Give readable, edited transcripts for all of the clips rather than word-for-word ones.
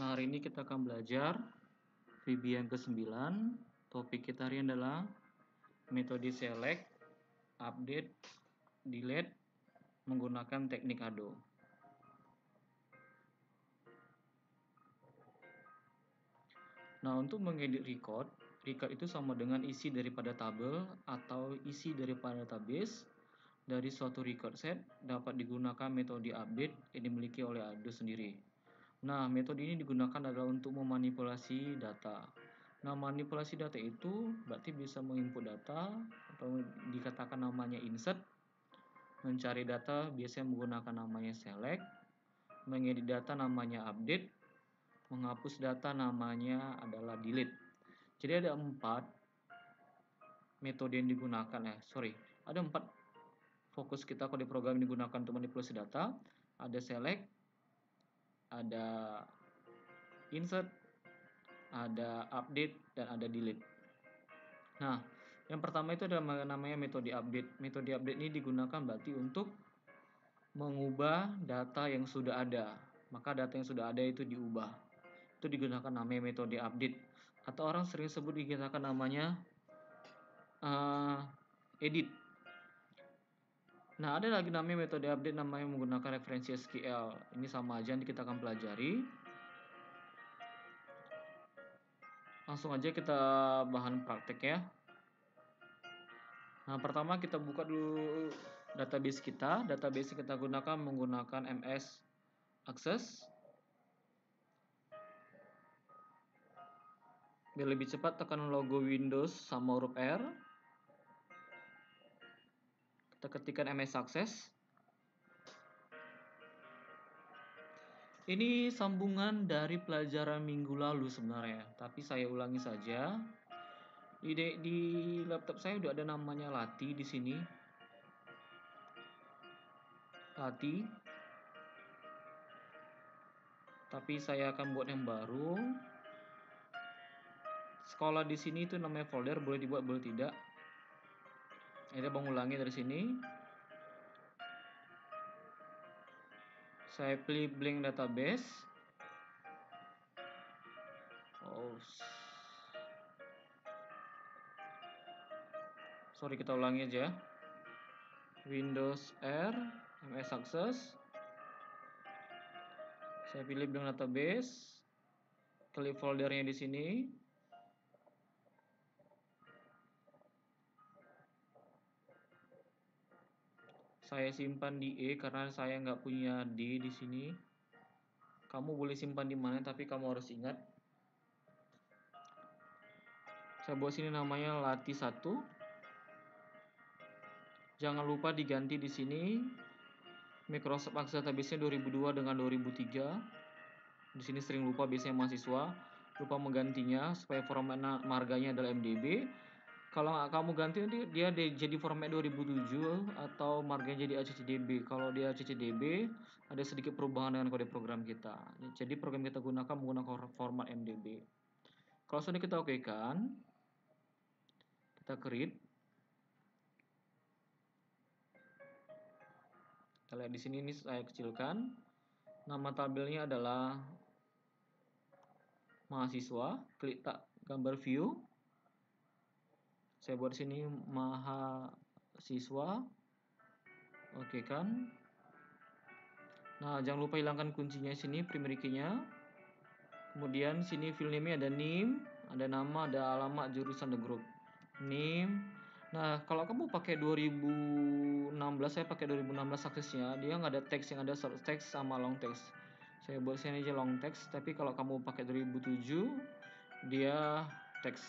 Nah, hari ini kita akan belajar VB yang ke-9. Topik kita hari ini adalah metode select, update, delete menggunakan teknik ADO. Nah, untuk mengedit record itu sama dengan isi daripada tabel atau isi daripada database dari suatu record set dapat digunakan metode update yang dimiliki oleh ADO sendiri. Nah, metode ini digunakan adalah untuk memanipulasi data. Nah, manipulasi data itu berarti bisa menginput data atau dikatakan namanya insert, mencari data biasanya menggunakan namanya select, mengedit data namanya update, menghapus data namanya adalah delete. Jadi ada 4 metode yang digunakan ada 4 fokus kita kalau di program yang digunakan untuk manipulasi data. Ada select, ada insert, ada update, dan ada delete. Nah, yang pertama itu adalah namanya metode update. Metode update ini digunakan berarti untuk mengubah data yang sudah ada. Maka data yang sudah ada itu diubah. Itu digunakan namanya metode update. Atau orang sering sebut digunakan namanya edit. Nah, ada lagi namanya metode update namanya menggunakan referensi SQL. Ini sama aja, nanti kita akan pelajari. Langsung aja kita bahan praktek ya. Nah, pertama kita buka dulu database kita. Database kita gunakan menggunakan MS Access. Biar lebih cepat tekan logo Windows sama huruf R. Kita ketikkan MS Access. Ini sambungan dari pelajaran minggu lalu sebenarnya, tapi saya ulangi saja. Di laptop saya udah ada namanya Lati di sini. Lati. Tapi saya akan buat yang baru. Sekolah di sini itu namanya folder, boleh dibuat boleh tidak. Kita mengulangi dari sini. Saya pilih blank database. Sorry, kita ulangi aja. Windows R, MS Access. Saya pilih blank database. Klik foldernya di sini. Saya simpan di E karena saya nggak punya D di sini. Kamu boleh simpan di mana, tapi kamu harus ingat. Saya buat sini namanya Lati 1. Jangan lupa diganti di sini. Microsoft Access database-nya 2002 dengan 2003. Di sini sering lupa biasanya mahasiswa, lupa menggantinya supaya format marganya adalah MDB. Kalau nggak kamu ganti nanti dia jadi format 2007 atau marganya jadi ACCDB. Kalau dia ACCDB ada sedikit perubahan dengan kode program kita. Jadi program kita gunakan menggunakan format MDB. Kalau sudah kita okekan, kita create. Kita lihat di sini, ini saya kecilkan. Nama tabelnya adalah mahasiswa. Klik tak gambar view. Saya buat sini mahasiswa. Oke kan. Nah, jangan lupa hilangkan kuncinya sini, primary key-nya. Kemudian sini file name-nya ada name, ada nama, ada alamat, jurusan, the group. Name. Nah, kalau kamu pakai 2016, saya pakai 2016 aksesnya, dia nggak ada teks, yang ada short text sama long text. Saya buat sini aja long text, tapi kalau kamu pakai 2007, dia teks.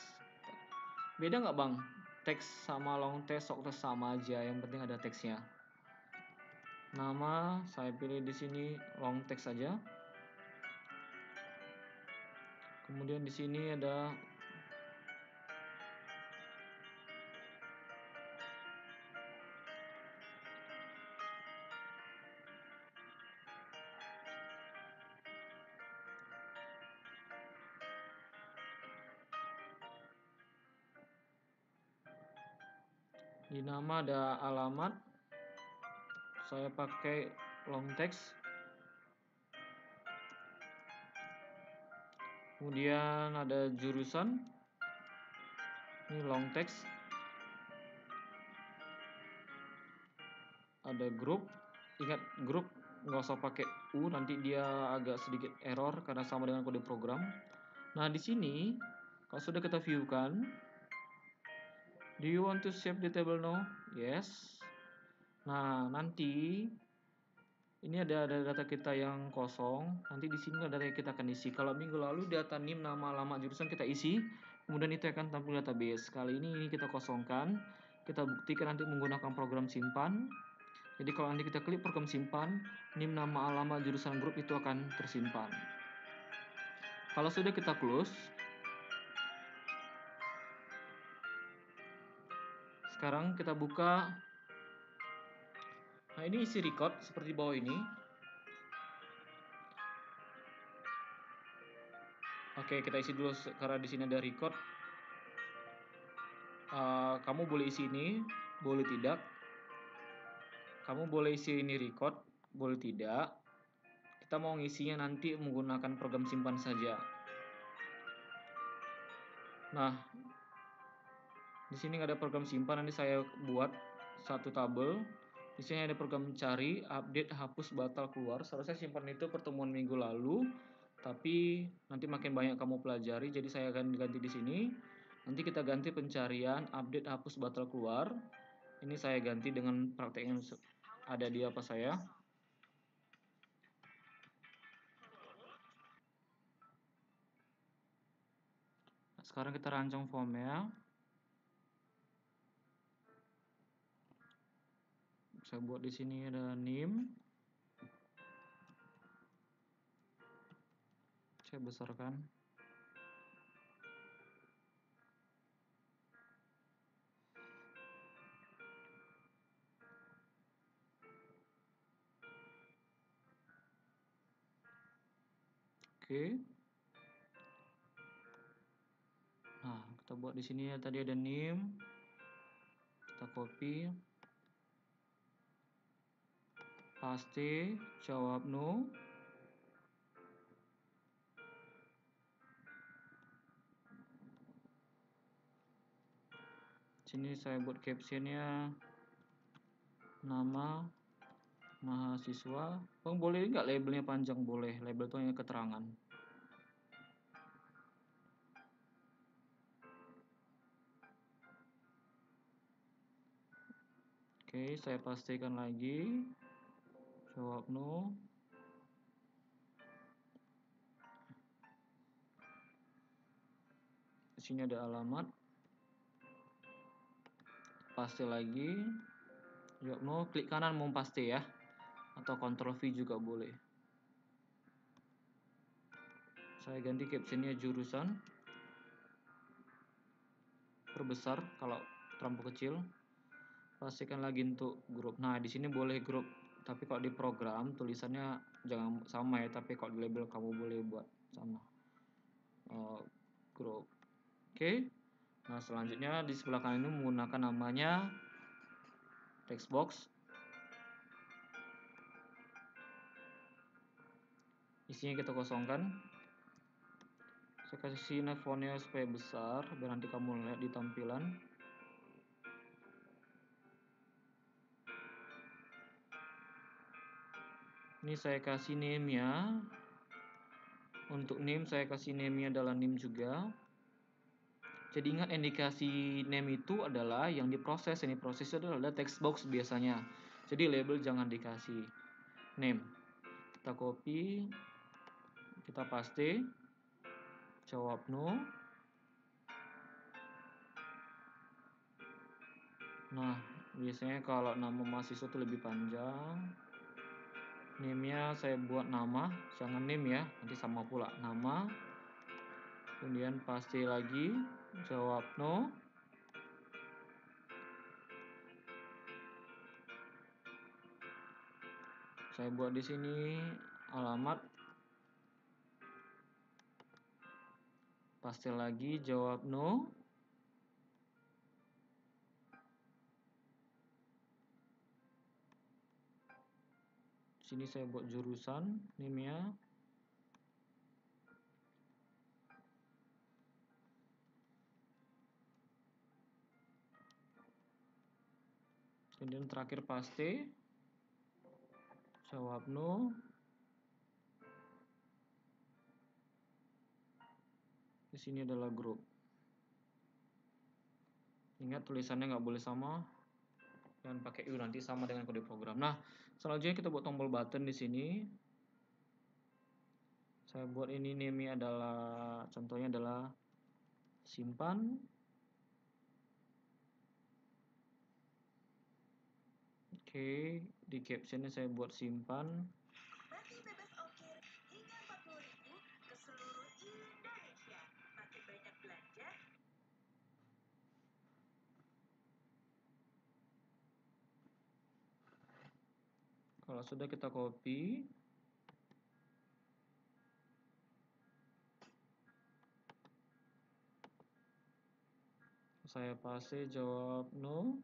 Beda nggak bang? Teks sama long text, short text sama aja, yang penting ada teksnya. Nama saya pilih di sini long text saja. Kemudian di sini ada di nama ada alamat. Saya pakai long text. Kemudian ada jurusan, ini long text, ada grup. Ingat, grup nggak usah pakai U, nanti dia agak sedikit error karena sama dengan kode program. Nah, di sini kalau sudah kita view-kan, do you want to save the table now? Yes. Nah, nanti ini ada data kita yang kosong. Nanti di sini ada data yang kita akan isi. Kalau minggu lalu data NIM, nama, alamat, jurusan kita isi, kemudian itu akan tampil database. Kali ini kita kosongkan. Kita buktikan nanti menggunakan program simpan. Jadi kalau nanti kita klik program simpan, NIM, nama, alamat, jurusan grup itu akan tersimpan. Kalau sudah kita close, sekarang kita buka. Nah, ini isi record seperti bawah ini. Oke, kita isi dulu karena di sini ada record. Kamu boleh isi ini, boleh tidak. Kamu boleh isi ini record, boleh tidak. Kita mau ngisinya nanti menggunakan program simpan saja. Nah, di sini nggak ada program simpan, nanti saya buat satu tabel. Di sini ada program cari, update, hapus, batal, keluar. Seharusnya simpan itu pertemuan minggu lalu, tapi nanti makin banyak kamu pelajari, jadi saya akan ganti di sini. Nanti kita ganti pencarian, update, hapus, batal, keluar. Ini saya ganti dengan praktek yang ada di apa saya. Sekarang kita rancang formnya. Saya buat di sini ada NIM. Saya besarkan. Oke. Nah, kita buat di sini ya, tadi ada NIM. Kita copy. Paste, jawab no. Sini saya buat captionnya nama mahasiswa. Bang, boleh nggak labelnya panjang? Boleh, label itu hanya keterangan. Oke, saya pastikan lagi. Jawab no. Di sini ada alamat. Paste lagi. Jawab no, klik kanan mau paste ya. Atau Ctrl V juga boleh. Saya ganti captionnya jurusan. Perbesar kalau terlampau kecil. Pastikan lagi untuk grup. Nah, di sini boleh grup, tapi kalau di program tulisannya jangan sama ya, tapi kalau di label kamu boleh buat sama. Grup. Oke. Nah, selanjutnya di sebelah kanan ini menggunakan namanya text box. Isinya kita kosongkan. Saya kasih fontnya supaya besar biar nanti kamu lihat di tampilan. Ini saya kasih name ya. Untuk name saya kasih name-nya adalah name juga. Jadi ingat, indikasi name itu adalah yang diproses. Yang diproses itu adalah text box biasanya. Jadi label jangan dikasih. Name. Kita copy. Kita paste. Jawab no. Nah, biasanya kalau nama mahasiswa itu lebih panjang. Name-nya saya buat nama. Jangan name ya. Nanti sama pula. Nama. Kemudian paste lagi. Jawab no. Saya buat di sini alamat. Paste lagi, jawab no. Sini saya buat jurusan, name-nya. Kemudian terakhir paste, jawab no. Di sini adalah grup. Ingat tulisannya nggak boleh sama, dan pakai U nanti sama dengan kode program. Nah, selanjutnya kita buat tombol button di sini. Saya buat ini name-nya adalah, contohnya adalah simpan. Oke, di captionnya saya buat simpan. Mati bebas ongkir hingga 40.000 ke seluruh Indonesia. Makin banyak belanja. Kalau sudah kita copy. Saya paste jawab no.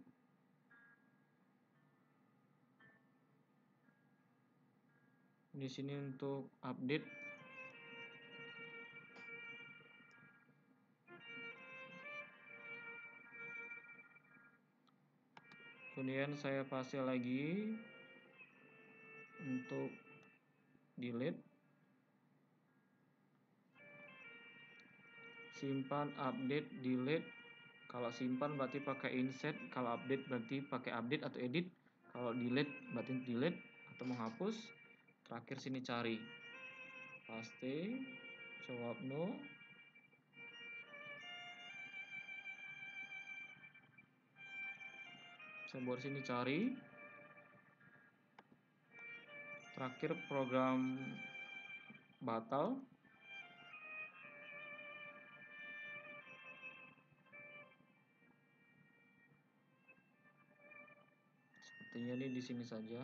Di sini untuk update. Kemudian saya paste lagi untuk delete. Simpan, update, delete. Kalau simpan berarti pakai insert, kalau update berarti pakai update atau edit. Kalau delete berarti delete atau menghapus. Terakhir sini cari. Paste, jawab no. Saya buat sini cari. Terakhir program batal. Sepertinya ini di sini saja.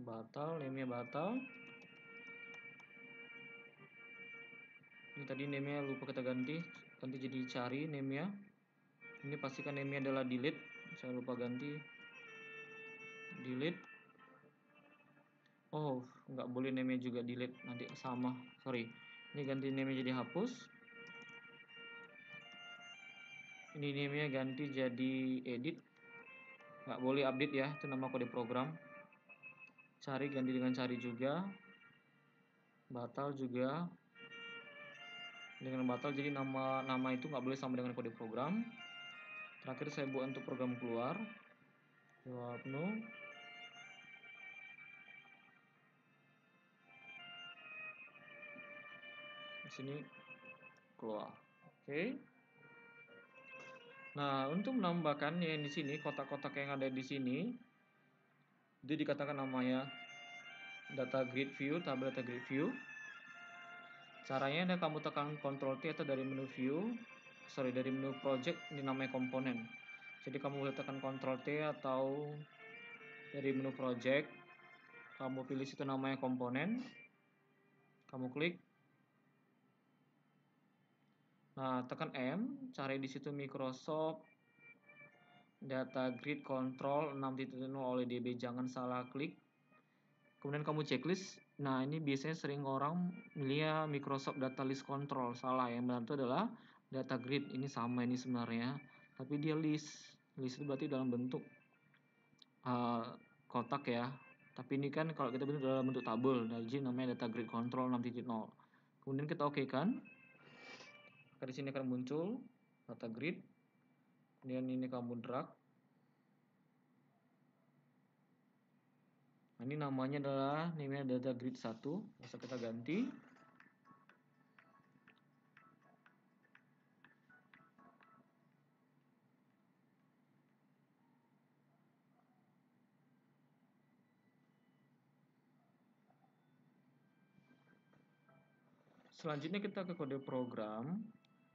Batal, name-nya batal. Ini tadi name-nya lupa kita ganti jadi cari name-nya. Ini pastikan name-nya adalah delete. Saya lupa ganti. Delete. Oh, nggak boleh name-nya juga delete, nanti sama. Sorry. Ini ganti name-nya jadi hapus. Ini name-nya ganti jadi edit. Nggak boleh update ya, itu nama kode program. Cari ganti dengan cari juga. Batal juga. Dengan batal jadi nama itu nggak boleh sama dengan kode program. Terakhir saya buat untuk program keluar. Jawab no. Di sini keluar. Oke. Nah, untuk menambahkannya di sini kotak-kotak yang ada di sini itu dikatakan namanya data grid view, tabel data grid view. Caranya ada kamu tekan Ctrl T atau dari menu view, dari menu project, ini namanya komponen. Jadi kamu boleh tekan Ctrl T atau dari menu project, kamu pilih situ namanya komponen, kamu klik. Nah, tekan M, cari di situ Microsoft Data Grid Control 6.0 oleh DB, jangan salah klik. Kemudian kamu checklist. Nah, ini biasanya sering orang milih Microsoft Data List Control, salah. Yang benar itu adalah Data Grid. Ini sama ini sebenarnya, tapi dia list. List itu berarti dalam bentuk kotak ya. Tapi ini kan kalau kita bentuk dalam bentuk tabel, jadi namanya Data Grid Control 6.0. Kemudian kita oke kan. Di sini akan muncul Data Grid. Kemudian ini kamu drag. Nah, ini namanya adalah Data Grid 1. Bisa kita ganti. Selanjutnya kita ke kode program.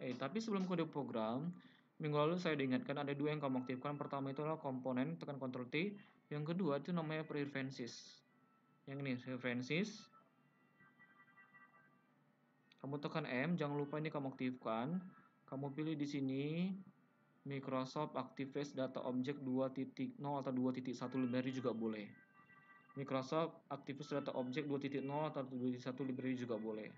Tapi sebelum kode program, minggu lalu saya diingatkan ada dua yang kamu aktifkan. Pertama itu adalah komponen, tekan Ctrl T. Yang kedua itu namanya preferences. Yang ini preferences. Kamu tekan M, jangan lupa ini kamu aktifkan. Kamu pilih di sini Microsoft Active Data Object 2.0 atau 2.1 library juga boleh. Microsoft Activus Data Object 2.0 atau 2.1 library juga boleh.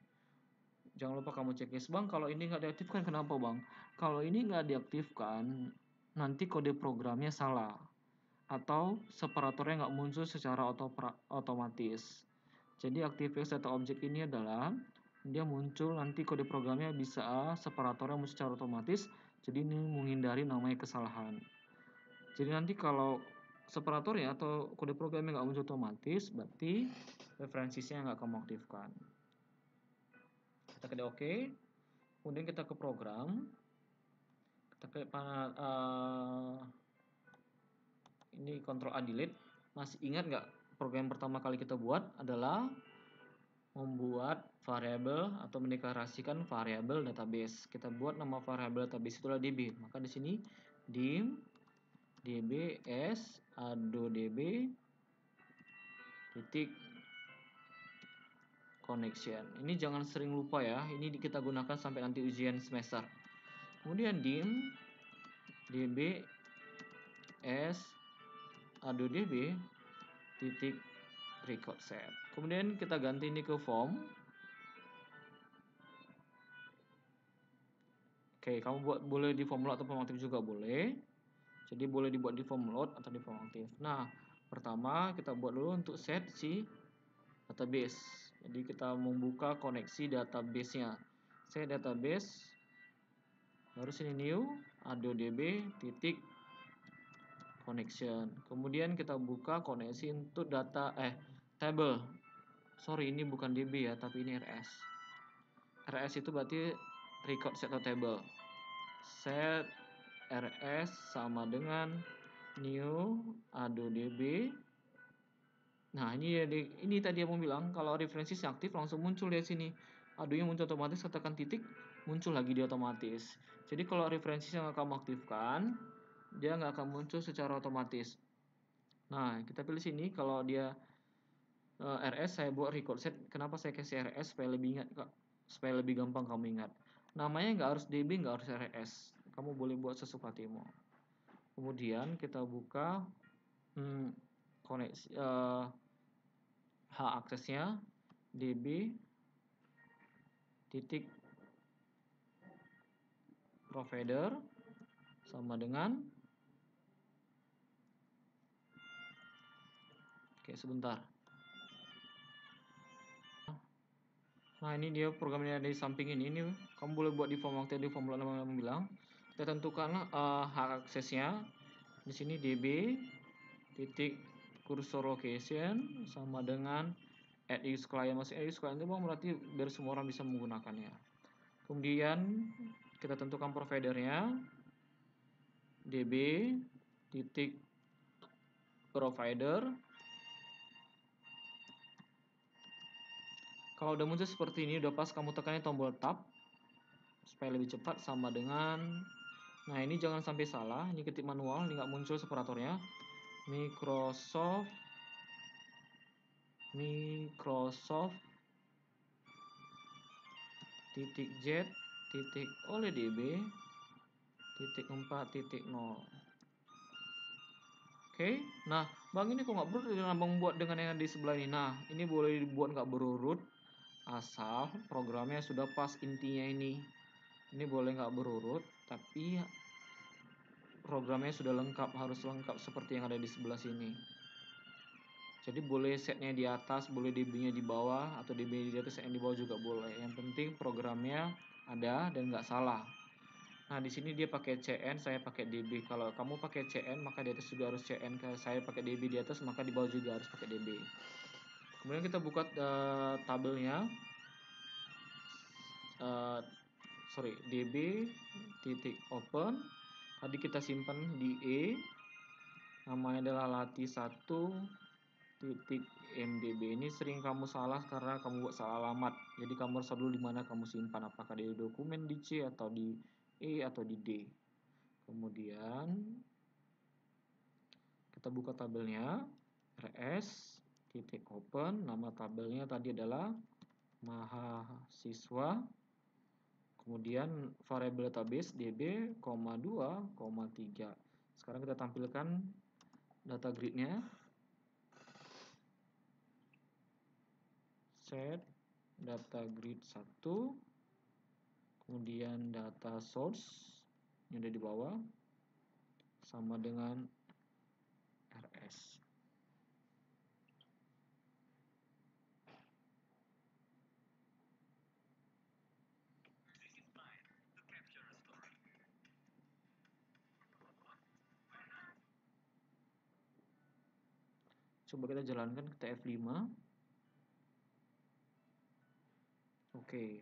Jangan lupa kamu checklist. Bang, kalau ini nggak diaktifkan kenapa bang? Kalau ini nggak diaktifkan, nanti kode programnya salah atau separatornya nggak muncul secara otomatis. Jadi Activus Data Object ini adalah dia muncul nanti kode programnya bisa separatornya muncul secara otomatis. Jadi ini menghindari namanya kesalahan. Jadi nanti kalau separatornya atau kode programnya nggak muncul otomatis, berarti referensinya nggak kamu aktifkan. Kita klik OK, kemudian kita ke program, kita klik ini Ctrl A delete. Masih ingat nggak program pertama kali kita buat adalah membuat variabel atau mendeklarasikan variabel database. Kita buat nama variabel database itulah DB. Maka di sini dim dbs adodb titik connection. Ini jangan sering lupa ya. Ini kita gunakan sampai nanti ujian semester. Kemudian dim dbs adodb titik record set. Kemudian kita ganti ini ke form. Oke, kamu boleh di form load atau form aktif juga boleh. Jadi boleh dibuat di form load atau di form aktif. Nah, pertama kita buat dulu untuk set si database. Jadi kita membuka koneksi database-nya. Set database, baru sini new adodb titik connection. Kemudian kita buka koneksi untuk data table. Sorry, ini bukan DB ya, tapi ini RS. RS itu berarti record set atau table. Set RS sama dengan new adodb. Nah, ini tadi yang mau bilang kalau referensi aktif langsung muncul di sini. Adonya muncul otomatis, katakan titik, muncul lagi di otomatis. Jadi kalau referensi yang kamu aktifkan, dia nggak akan muncul secara otomatis. Nah, kita pilih sini kalau dia RS, saya buat record set. Kenapa saya kasih RS? Supaya lebih ingat, supaya lebih gampang kamu ingat. Namanya nggak harus DB, nggak harus RS. Kamu boleh buat sesuka hatimu. Kemudian kita buka koneksi hak aksesnya db titik provider sama dengan sebentar. Nah, ini dia programnya ada di samping ini kamu boleh buat di form waktu di formula yang bilang. Kita tentukan hak aksesnya di sini db titik cursor location sama dengan add use client. Masih add use client itu berarti biar semua orang bisa menggunakannya. Kemudian kita tentukan providernya db titik provider. Kalau udah muncul seperti ini, udah pas kamu tekannya tombol tab supaya lebih cepat sama dengan. Nah, ini jangan sampai salah, ini ketik manual, ini nggak muncul separatornya. Microsoft titik z titik oleh db titik 4.0. Oke, nah bang ini kok nggak berurut dengan abang buat dengan yang di sebelah ini. Nah, ini boleh dibuat nggak berurut asal programnya sudah pas intinya ini. Ini boleh nggak berurut, tapi programnya sudah lengkap, harus lengkap seperti yang ada di sebelah sini. Jadi boleh setnya di atas, boleh db-nya di bawah, atau db di atas yang di bawah juga boleh. Yang penting programnya ada dan nggak salah. Nah, di sini dia pakai CN, saya pakai DB. Kalau kamu pakai CN, maka di atas juga harus CN. Kalau saya pakai DB di atas, maka di bawah juga harus pakai DB. Kemudian kita buka tabelnya. DB titik open. Tadi kita simpan di E. Namanya adalah lati 1 titik mdb. Ini sering kamu salah karena kamu buat salah alamat. Jadi kamu harus tahu dulu di mana kamu simpan, apakah di dokumen di C atau di E atau di D. Kemudian kita buka tabelnya rs titik open. Nama tabelnya tadi adalah mahasiswa. Kemudian variabel database db, 2, 3. Sekarang kita tampilkan data gridnya. set data grid 1, kemudian data source yang ada di bawah sama dengan rs. Coba kita jalankan ke TF5. Oke.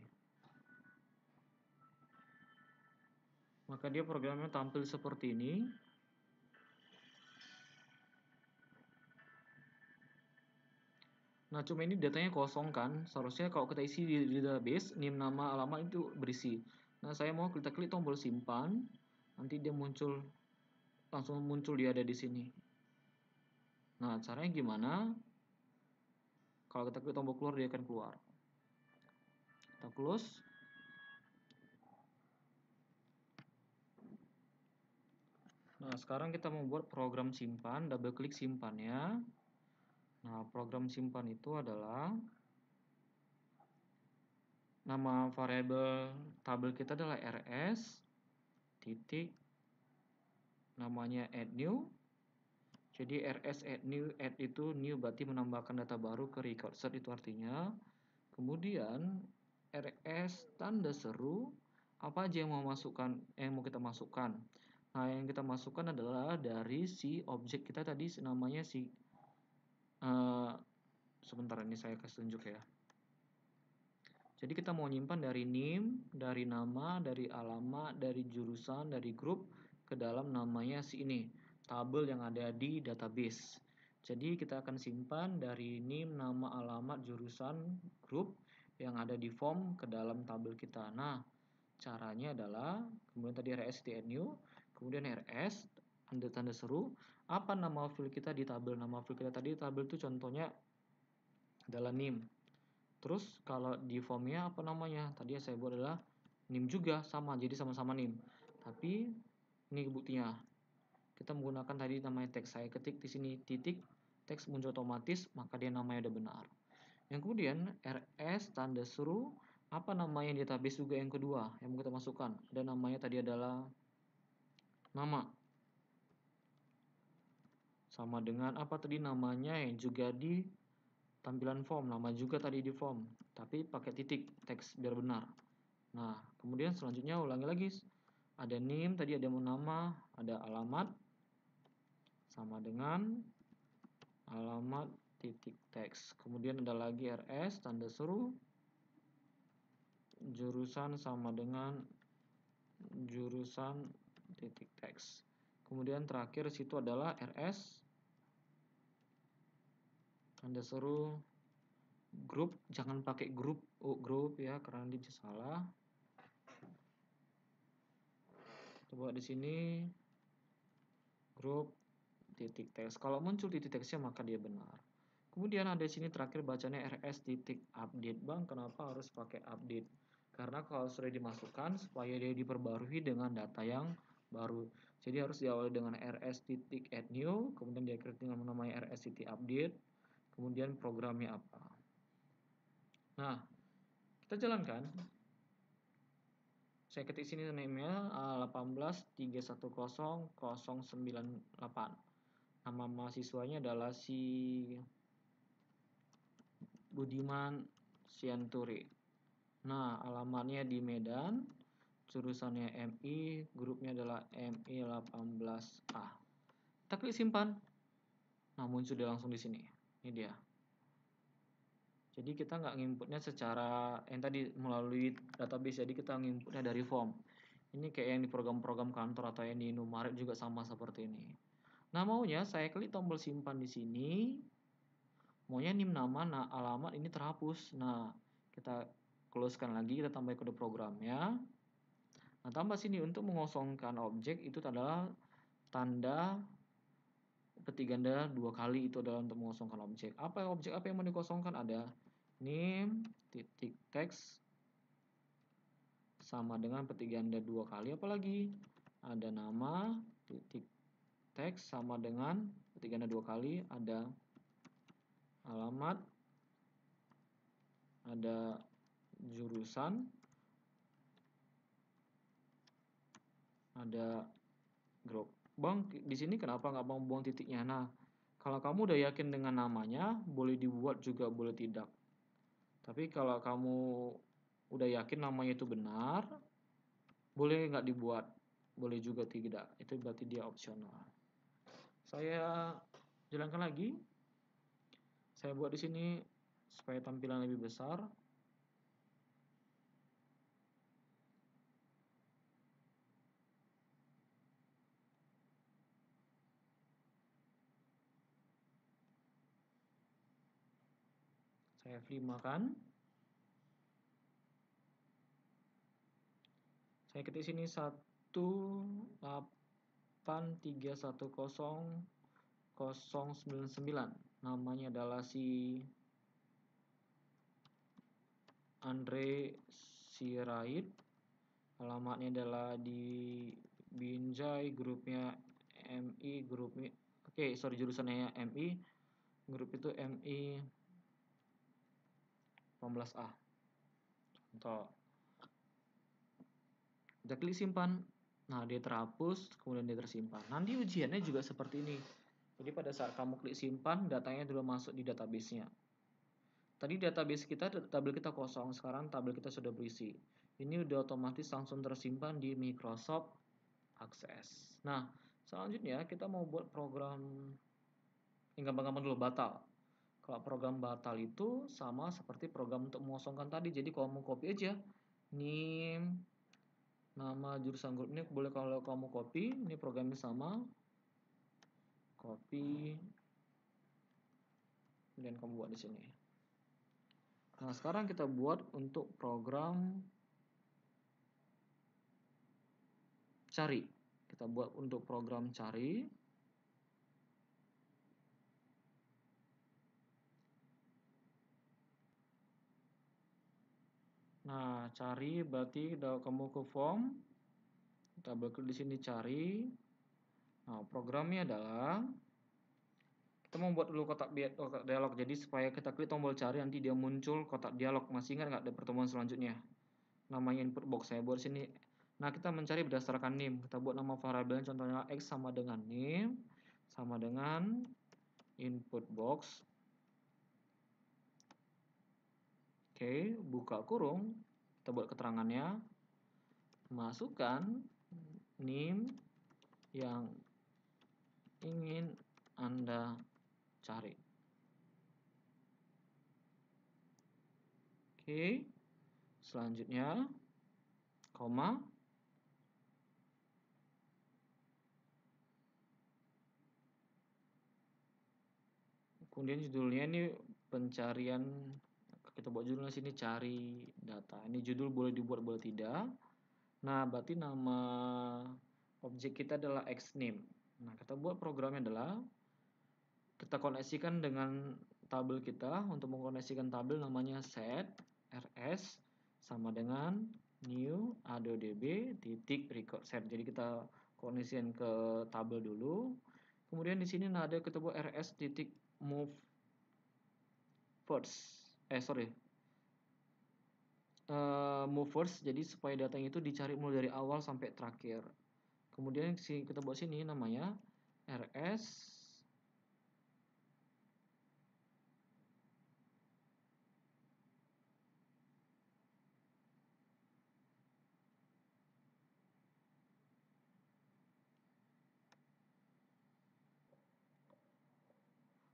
Maka dia programnya tampil seperti ini. Nah, cuma ini datanya kosong kan. Seharusnya kalau kita isi di database, NIM, nama, alamat itu berisi. Nah, saya mau kita klik tombol simpan. Nanti dia muncul, langsung muncul dia ada di sini. Nah, caranya gimana? Kalau kita klik tombol keluar, dia akan keluar. Kita close. Nah, sekarang kita membuat program simpan, double klik simpan ya. Nah, program simpan itu adalah nama variabel tabel kita adalah rs titik namanya add new. Jadi rs add new, add itu new berarti menambahkan data baru ke record set, itu artinya. Kemudian rs tanda seru, apa aja yang mau kita masukkan. Nah, yang kita masukkan adalah dari si objek kita tadi, namanya si sebentar, ini saya kasih tunjuk ya. Jadi kita mau nyimpan dari NIM, dari nama, dari alamat, dari jurusan, dari grup ke dalam namanya si ini, tabel yang ada di database. Jadi kita akan simpan dari NIM, nama, alamat, jurusan, grup yang ada di form ke dalam tabel kita. Nah, caranya adalah kemudian tadi rs add new, kemudian rs tanda seru, apa nama file kita di tabel. Nama file kita tadi tabel itu contohnya adalah NIM. Terus kalau di formnya apa namanya? Tadi yang saya buat adalah NIM juga, sama, jadi sama-sama NIM. Tapi ini buktinya. Kita menggunakan tadi namanya teks. Saya ketik di sini titik, teks muncul otomatis, maka dia namanya udah benar. Yang kemudian rs tanda seru, apa namanya di database juga yang kedua yang mau kita masukkan. Ada namanya tadi adalah nama. Sama dengan apa tadi namanya yang juga di tampilan form, nama juga tadi di form, tapi pakai titik, teks biar benar. Nah, kemudian selanjutnya ulangi lagi. Ada NIM, tadi ada nama, ada alamat, sama dengan alamat titik teks. Kemudian ada lagi rs, tanda seru, jurusan sama dengan jurusan titik teks. Kemudian terakhir situ adalah rs, tanda seru, grup, jangan pakai grup ya, karena nanti bisa salah. Coba di sini grup titik teks. Kalau muncul titik teksnya maka dia benar. Kemudian ada di sini terakhir bacanya rs titik update. Bang, kenapa harus pakai update? Karena kalau sudah dimasukkan supaya dia diperbarui dengan data yang baru. Jadi harus diawali dengan rs titik add new, kemudian diakhiri dengan namanya rs titik update, kemudian programnya apa. Nah, kita jalankan. Saya ketik sini email 18310098. Nama mahasiswanya adalah si Budiman Sianturi. Nah, alamatnya di Medan, jurusannya MI, grupnya adalah MI 18A. Kita klik simpan. Nah, muncul dia langsung di sini. Ini dia. Jadi kita nggak nginputnya secara yang tadi melalui database, jadi kita nginputnya dari form. Ini kayak yang di program-program kantor atau yang di Indomaret juga sama seperti ini. Nah, maunya saya klik tombol simpan di sini. Maunya NIM, nama, alamat ini terhapus. Nah, kita closekan lagi, kita tambah kode programnya. Nah, tambah sini untuk mengosongkan objek itu adalah tanda petik ganda 2 kali, itu adalah untuk mengosongkan objek. Objek apa yang mau dikosongkan? Ada NIM titik teks sama dengan petik ganda 2 kali, apalagi ada nama titik teks sama dengan petik ganda 2 kali, ada alamat ada jurusan, ada grup. Bang, di sini kenapa nggak Bang buang titiknya? Nah, kalau kamu udah yakin dengan namanya, boleh dibuat juga, boleh tidak. Tapi kalau kamu udah yakin namanya itu benar, boleh nggak dibuat, boleh juga tidak. Itu berarti dia opsional. Saya jalankan lagi. Saya buat di sini supaya tampilan lebih besar. Saya F5-kan. Saya ketik sini 183100099. Namanya adalah si Andre Sirait. Alamatnya adalah di Binjai, grupnya MI, grupnya jurusannya MI, grup itu MI 18A. Contoh. Kita klik simpan. Nah, dia terhapus, kemudian dia tersimpan. Nanti ujiannya juga seperti ini. Jadi pada saat kamu klik simpan, datanya sudah masuk di database-nya. Tadi database kita, tabel kita kosong, sekarang tabel kita sudah berisi. Ini udah otomatis langsung tersimpan di Microsoft Access. Nah, selanjutnya kita mau buat program yang gampang-gampang dulu, batal. Kalau program batal itu sama seperti program untuk mengosongkan tadi. Jadi kalau mau copy aja, nim nama jurusan grup ini boleh kalau kamu copy, ini programnya sama, copy, dan kamu buat di sini. Nah, sekarang kita buat untuk program cari. Kita buat untuk program cari. Nah, cari berarti kamu ke form. Kita klik di sini cari. Nah, programnya adalah kita membuat dulu kotak dialog. Jadi supaya kita klik tombol cari nanti dia muncul kotak dialog. Masih ingat nggak di pertemuan selanjutnya? Namanya input box. Saya buat sini. Nah, kita mencari berdasarkan name. Kita buat nama variabelnya contohnya x sama dengan name sama dengan input box. Oke, buka kurung. Kita buat keterangannya. Masukkan name yang ingin Anda cari. Oke. Selanjutnya koma. Kemudian judulnya ini pencarian, kita buat judulnya sini cari data. Ini judul boleh dibuat boleh tidak. Nah, berarti nama objek kita adalah xName. Nah, kita buat programnya adalah kita koneksikan dengan tabel kita. Untuk mengkoneksikan tabel namanya set rs sama dengan new addb titik record set. Jadi kita koneksikan ke tabel dulu. Kemudian di sini ada kita buat rs titik move first. Move first. Jadi supaya datanya itu dicari mulai dari awal sampai terakhir. Kemudian kita buat sini namanya rs.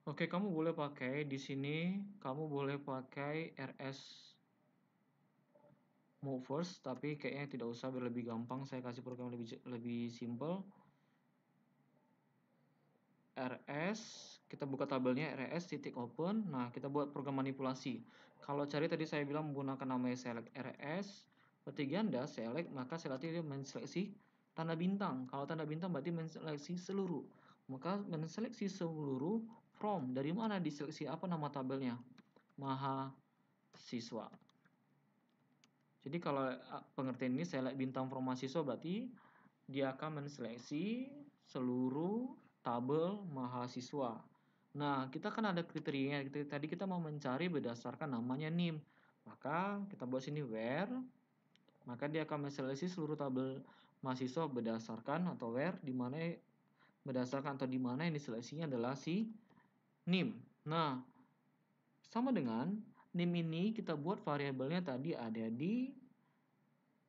Oke, kamu boleh pakai di sini, kamu boleh pakai rs move first, tapi kayaknya tidak usah, biar lebih gampang. Saya kasih program lebih simple. rs, kita buka tabelnya rs titik open. Nah, kita buat program manipulasi. Kalau cari tadi saya bilang menggunakan namanya select rs. Ketika Anda select, maka select dia menseleksi tanda bintang. Kalau tanda bintang berarti menseleksi seluruh. Maka menseleksi seluruh from. Dari mana diseleksi? Apa nama tabelnya? Mahasiswa. Jadi kalau pengertian ini select bintang from mahasiswa berarti dia akan menseleksi seluruh tabel mahasiswa. Nah, kita kan ada kriterianya. Tadi kita mau mencari berdasarkan namanya NIM. Maka kita buat sini where, maka dia akan menseleksi seluruh tabel mahasiswa berdasarkan atau where di mana berdasarkan atau di mana yang diseleksinya adalah si NIM. Nah, sama dengan NIM ini kita buat variabelnya tadi ada di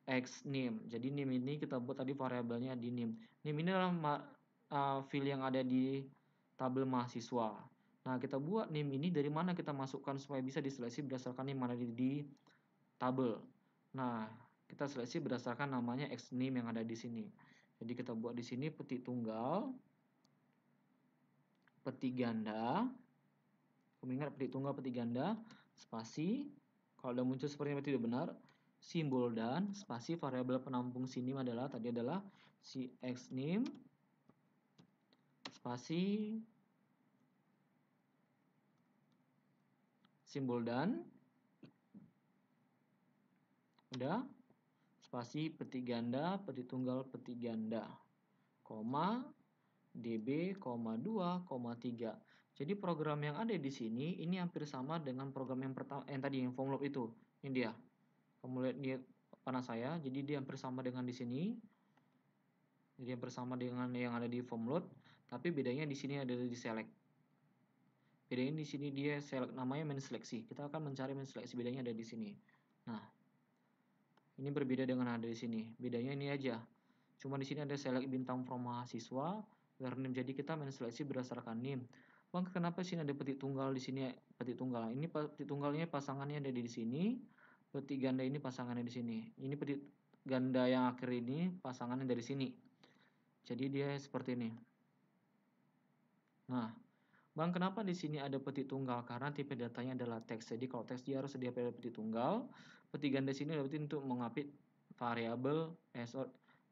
xNIM. Jadi NIM ini kita buat tadi variabelnya di NIM. NIM ini adalah field yang ada di tabel mahasiswa. Nah, kita buat NIM ini dari mana kita masukkan supaya bisa diseleksi berdasarkan NIM mana di tabel. Nah, kita seleksi berdasarkan namanya xNIM yang ada di sini. Jadi kita buat di sini petik tunggal, petik ganda. Kamu ingat petik tunggal, petik ganda, spasi. Kalau udah muncul seperti ini tidak benar, simbol dan spasi variabel penampung sini adalah si xNIM spasi simbol dan udah spasi petik ganda, petik tunggal, petik ganda, koma db, 2,3. Jadi program yang ada di sini ini hampir sama dengan program yang pertama yang tadi yang form loop itu. Ini dia. Kamu lihat di panah saya, jadi dia hampir sama dengan di sini. Jadi hampir sama dengan yang ada di form load, tapi bedanya di sini ada di select. Bedanya di sini dia select, namanya menseleksi. Kita akan mencari menseleksi, bedanya ada di sini. Nah, ini berbeda dengan ada di sini. Bedanya ini aja. Cuma di sini ada select bintang from mahasiswa, where name. Jadi kita menseleksi berdasarkan name. Bang, kenapa sini ada petik tunggal di sini? Petik tunggal. Ini petik tunggalnya pasangannya ada di sini. Petik ganda ini pasangannya di sini. Ini petik ganda yang akhir ini pasangannya dari sini. Jadi dia seperti ini. Nah, Bang, kenapa di sini ada petik tunggal? Karena tipe datanya adalah teks. Jadi kalau teks dia harus sedia pada petik tunggal. Petik ganda sini berarti untuk mengapit variabel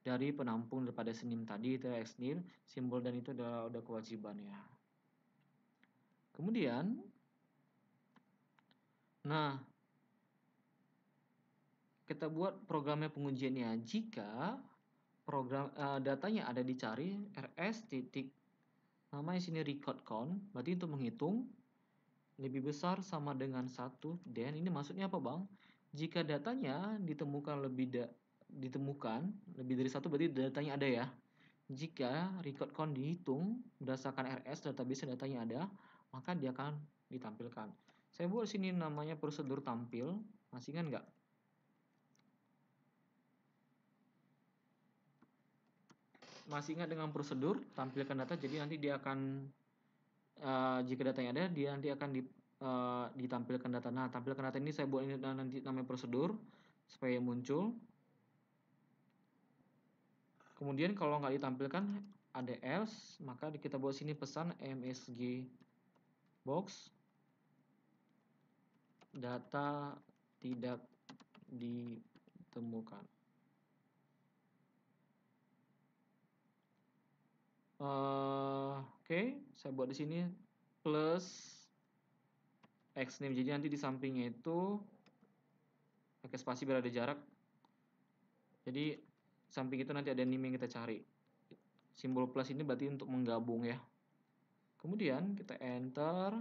dari penampung daripada senim tadi itu xNIM, simbol dan itu udah kewajiban ya. Kemudian, nah kita buat programnya pengujiannya. Jika program datanya ada dicari rs titik namanya sini record count, berarti untuk menghitung lebih besar sama dengan 1, dan ini maksudnya apa bang? Jika datanya ditemukan lebih dari 1 berarti datanya ada ya. Jika record count dihitung berdasarkan rs database datanya ada, maka dia akan ditampilkan. Saya buat sini namanya prosedur tampil, masih ingat nggak? Masih ingat dengan prosedur tampilkan data? Jadi nanti dia akan jika datanya ada, dia nanti akan ditampilkan data. Nah, tampilkan data ini saya buat ini nanti namanya prosedur supaya muncul. Kemudian kalau nggak ditampilkan ada else, maka kita buat sini pesan msg box data tidak ditemukan. Oke, saya buat di sini plus xName. Jadi nanti di sampingnya itu pakai spasi biar ada jarak. Jadi samping itu nanti ada name yang kita cari. Simbol plus ini berarti untuk menggabung ya. Kemudian kita enter.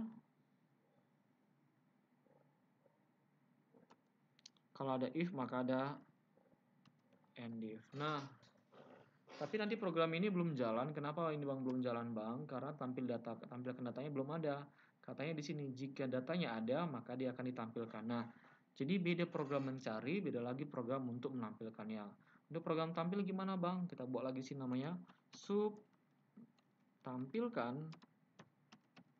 Kalau ada if maka ada end if. Nah, tapi nanti program ini belum jalan. Kenapa ini bang belum jalan bang? Karena tampilkan datanya belum ada. Katanya di sini jika datanya ada maka dia akan ditampilkan. Nah, jadi beda program mencari, beda lagi program untuk menampilkannya. Untuk program tampil gimana bang? Kita buat lagi sih namanya sub tampilkan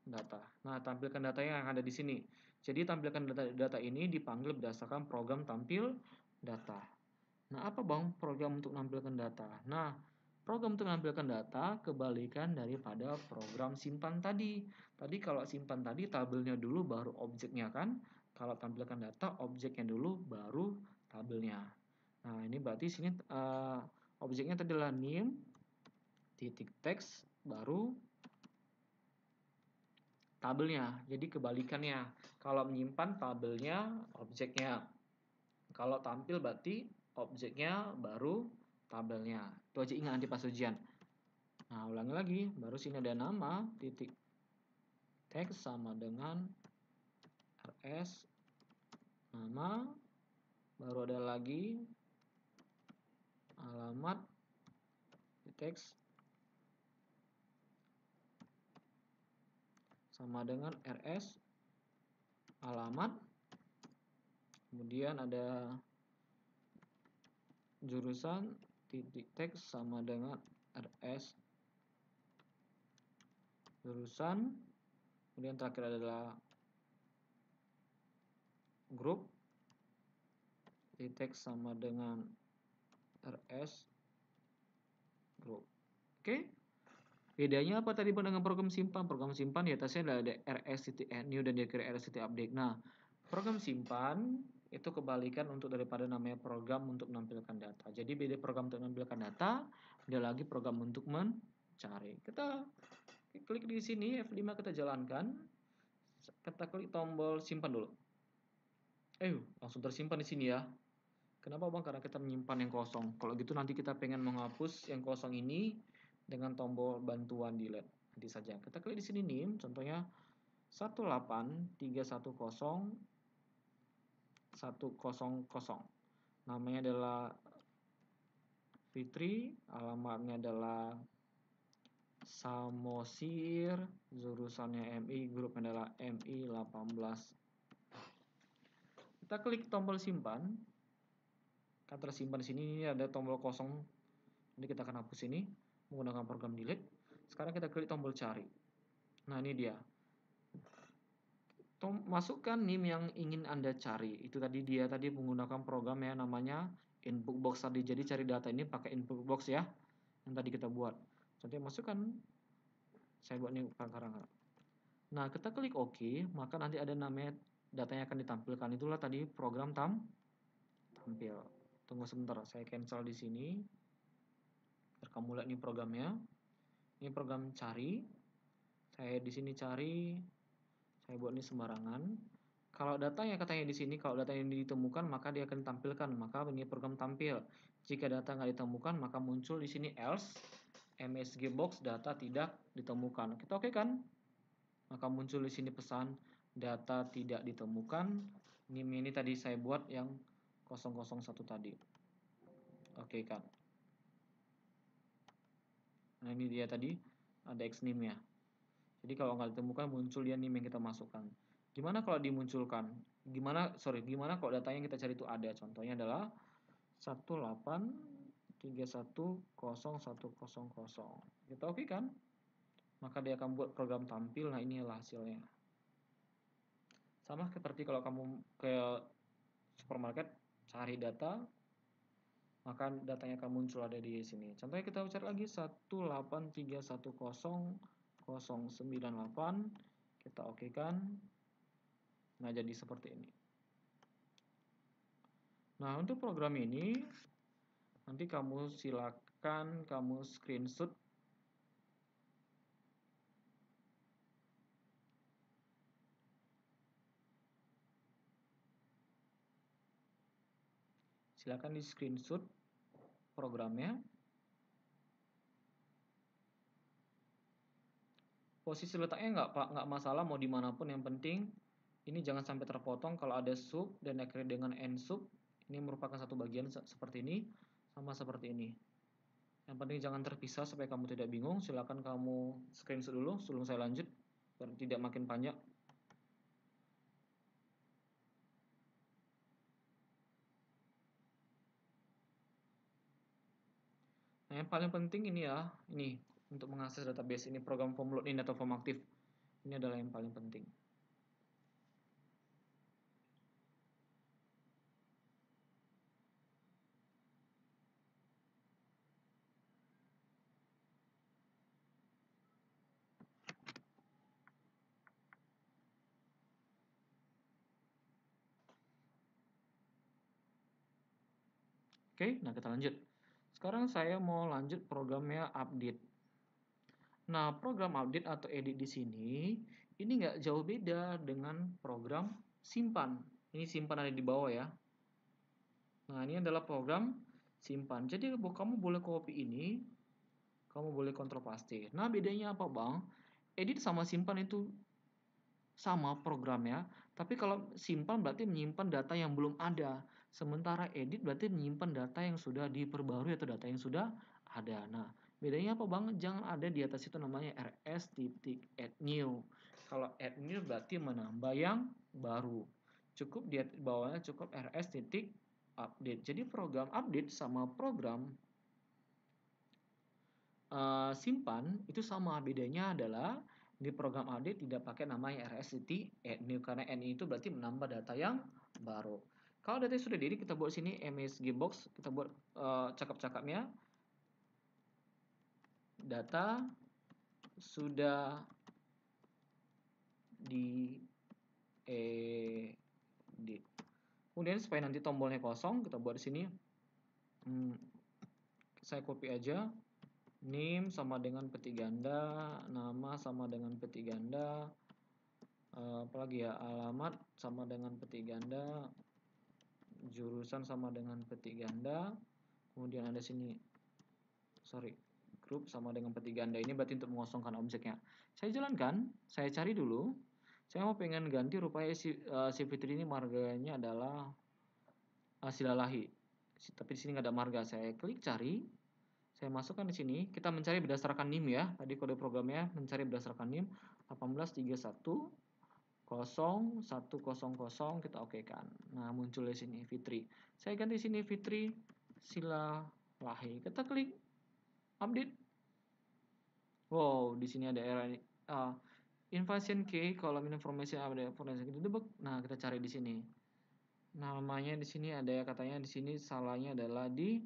data. Nah, tampilkan data yang ada di sini. Jadi tampilkan data ini dipanggil berdasarkan program tampil data. Nah, apa bang program untuk menampilkan data? Nah, program untuk menampilkan data kebalikan daripada program simpan tadi. Tadi kalau simpan tadi tabelnya dulu baru objeknya kan? Kalau tampilkan data objeknya dulu baru tabelnya. Nah, ini berarti sini objeknya tadi adalah name titik teks baru tabelnya. Jadi kebalikannya. Kalau menyimpan tabelnya objeknya. Kalau tampil berarti objeknya baru tabelnya. Itu aja ingat nanti pas ujian. Nah, ulangi lagi. Baru sini ada nama titik teks sama dengan rs nama, baru ada lagi alamat, teks sama dengan rs, alamat, kemudian ada jurusan, titik teks sama dengan rs, jurusan, kemudian terakhir adalah grup, titik teks sama dengan rs, grup. Oke. Bedanya apa tadi dengan program simpan? Program simpan di atasnya ada rs.new dan di akhir rs.update. Nah, program simpan itu kebalikan untuk daripada namanya program untuk menampilkan data. Jadi beda program untuk menampilkan data, ada lagi program untuk mencari. Kita klik di sini F5 kita jalankan. Kita klik tombol simpan dulu. Langsung tersimpan di sini ya. Kenapa Bang? Karena kita menyimpan yang kosong. Kalau gitu nanti kita pengen menghapus yang kosong ini dengan tombol bantuan delete. Nanti saja. Kita klik di sini nih, contohnya 1830100. Namanya adalah Fitri, alamatnya adalah Samosir, jurusannya MI, grupnya adalah MI 18. Kita klik tombol simpan. Kan tersimpan di sini ada tombol kosong. Nanti kita akan hapus ini menggunakan program delete. Sekarang kita klik tombol cari. Nah, ini dia. Masukkan NIM yang ingin Anda cari. Itu tadi dia tadi menggunakan program yang namanya input box tadi. Jadi cari data ini pakai input box ya. Yang tadi kita buat. Contohnya masukkan. Saya buat ini sekarang. Nah, kita klik OK, maka nanti ada namanya datanya akan ditampilkan. Itulah tadi program tampil. Tunggu sebentar, saya cancel di sini. Biar kamu lihat nih programnya. Ini program cari. Saya di sini cari. Saya buat ini sembarangan. Kalau data yang katanya di sini, kalau data yang ditemukan maka dia akan ditampilkan. Maka ini program tampil. Jika data nggak ditemukan maka muncul di sini else MSG box data tidak ditemukan. Kita oke kan? Maka muncul di sini pesan data tidak ditemukan. Ini tadi saya buat yang 001 tadi. Oke kan? Nah, ini dia tadi ada xNIM-nya. Jadi kalau nggak ditemukan muncul dia NIM yang kita masukkan. Gimana kalau dimunculkan? Gimana kalau data yang kita cari itu ada? Contohnya adalah 183101000. Kita oke kan? Maka dia akan buat program tampil. Nah, inilah hasilnya. Sama seperti kalau kamu ke supermarket cari data, maka datanya akan muncul ada di sini. Contohnya kita cari lagi 183100098. Kita oke kan? Nah, jadi seperti ini. Nah, untuk program ini nanti kamu silakan kamu screenshot. Silakan di screenshot programnya. Posisi letaknya nggak masalah mau dimanapun, yang penting ini jangan sampai terpotong. Kalau ada sub dan akhirnya dengan end sub, ini merupakan satu bagian seperti ini, sama seperti ini. Yang penting jangan terpisah supaya kamu tidak bingung. Silakan kamu screenshot dulu sebelum saya lanjut, biar tidak makin panjang. Nah, yang paling penting ini ya, ini untuk mengakses database ini program form login atau form aktif. Ini adalah yang paling penting. Oke, nah kita lanjut. Sekarang saya mau lanjut programnya update. Nah, program update atau edit di sini ini nggak jauh beda dengan program simpan. Ini simpan ada di bawah ya. Nah, ini adalah program simpan. Jadi kamu boleh copy ini, kamu boleh kontrol paste. Nah, bedanya apa Bang? Edit sama simpan itu sama programnya, Tapi kalau simpan berarti menyimpan data yang belum ada. Sementara edit berarti menyimpan data yang sudah diperbarui atau data yang sudah ada. Nah, bedanya apa Bang? Jangan ada di atas itu namanya rs titik add new. Kalau add new berarti menambah yang baru. Cukup di bawahnya cukup rs titik update. Jadi program update sama program simpan itu sama. Bedanya adalah di program update tidak pakai namanya rs titik add new karena new itu berarti menambah data yang baru. Kalau data sudah di kita buat sini msg box, kita buat cakap-cakapnya data sudah di edit. Kemudian supaya nanti tombolnya kosong, kita buat di sini. Saya copy aja. Name sama dengan petik ganda, nama sama dengan petik ganda, apalagi ya, alamat sama dengan petik ganda, jurusan sama dengan petik ganda, kemudian ada sini grup sama dengan petik ganda. Ini berarti untuk mengosongkan objeknya. Saya jalankan, saya cari dulu. Saya mau pengen ganti rupanya si Fitri ini marganya adalah Silalahi. Tapi di sini nggak ada marga. Saya klik cari. Saya masukkan di sini, kita mencari berdasarkan NIM ya. Tadi kode programnya mencari berdasarkan NIM 183100100, kita okekan. Nah, muncul di sini Fitri. Saya ganti sini Fitri Silalahi. Kita klik update. Wow, di sini ada error ini. Invasion key, column information update forensic debug. Nah, kita cari di sini. Namanya di sini ada katanya di sini salahnya adalah di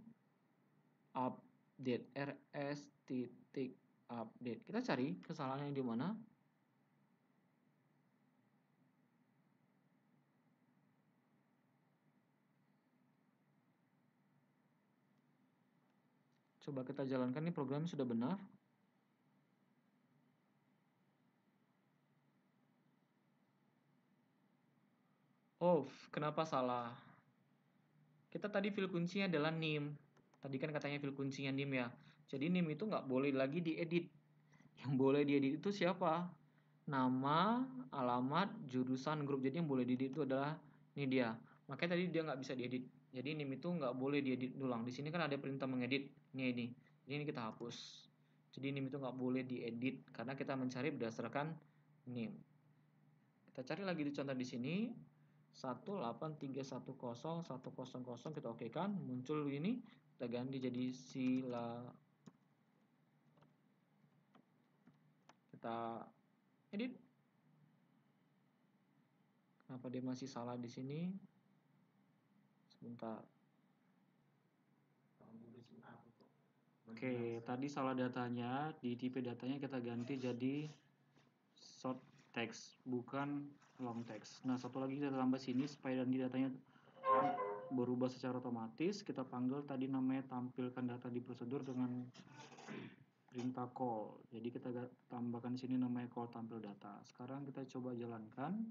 update rs titik update. Kita cari kesalahannya di mana. Coba kita jalankan, ini programnya sudah benar. Oh, kenapa salah? Kita tadi field kuncinya adalah name. Tadi kan katanya field kuncinya name ya. Jadi name itu nggak boleh lagi diedit. Yang boleh diedit itu siapa? Nama, alamat, jurusan, grup. Jadi yang boleh diedit itu adalah ini dia. Makanya tadi dia nggak bisa diedit. Jadi name itu nggak boleh diedit ulang. Di sini kan ada perintah mengedit. Ini. Jadi ini kita hapus. Jadi name itu nggak boleh diedit karena kita mencari berdasarkan name. Kita cari lagi di contoh di sini. 183101000 kita okekan, muncul ini, kita ganti jadi kita edit. Kenapa dia masih salah di sini? Sebentar. Oke, tadi salah datanya, di tipe datanya kita ganti jadi short text, bukan long text. Nah, satu lagi kita tambah sini supaya nanti datanya berubah secara otomatis. Kita panggil tadi namanya tampilkan data di prosedur dengan perintah call. Jadi kita tambahkan sini namanya call tampil data. Sekarang kita coba jalankan.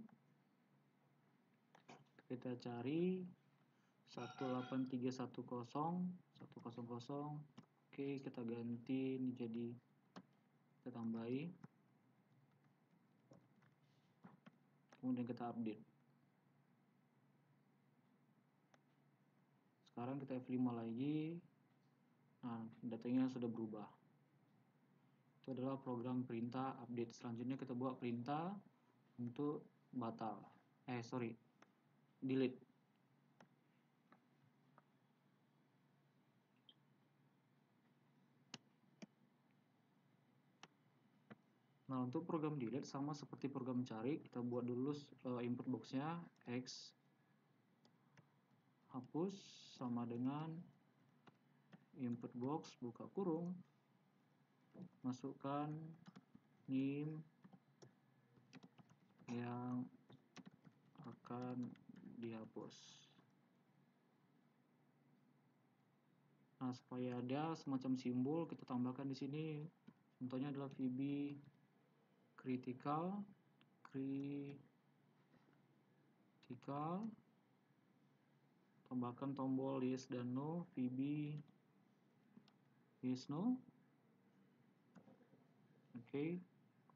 Kita cari 183101000. Oke, kita ganti ini jadi, kita tambahi. Kemudian kita update. Sekarang kita F5 lagi. Nah, datanya sudah berubah. Itu adalah program perintah update. Selanjutnya kita buat perintah untuk batal. Delete. Nah, untuk program delete sama seperti program cari, kita buat dulu input boxnya x hapus sama dengan input box buka kurung, masukkan name yang akan dihapus. Nah, supaya ada semacam simbol, kita tambahkan di sini. Contohnya adalah VB critical, tambahkan tombol yes dan no, VB yes no. Oke,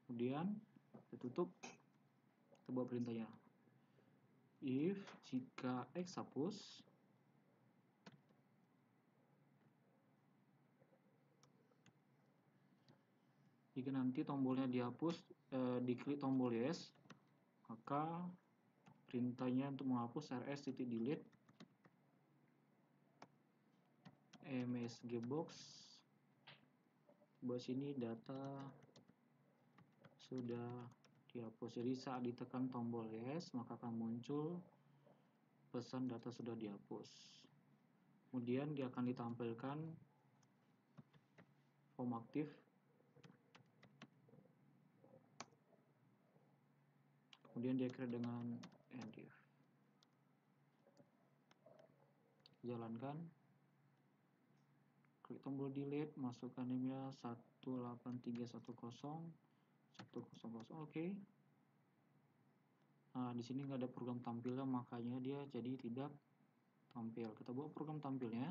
kemudian kita tutup, kita buat perintahnya. if jika X hapus, jika nanti tombolnya dihapus, diklik tombol yes, maka perintahnya untuk menghapus rs.delete msg box. Buat sini data sudah dihapus. Jadi saat ditekan tombol yes, maka akan muncul pesan data sudah dihapus. Kemudian dia akan ditampilkan form aktif. Kemudian dia create dengan endif. Jalankan. Klik tombol delete, masukkan email 18310 100. Oke. Nah, di sini nggak ada program tampilnya, makanya dia jadi tidak tampil. Kita buat program tampilnya.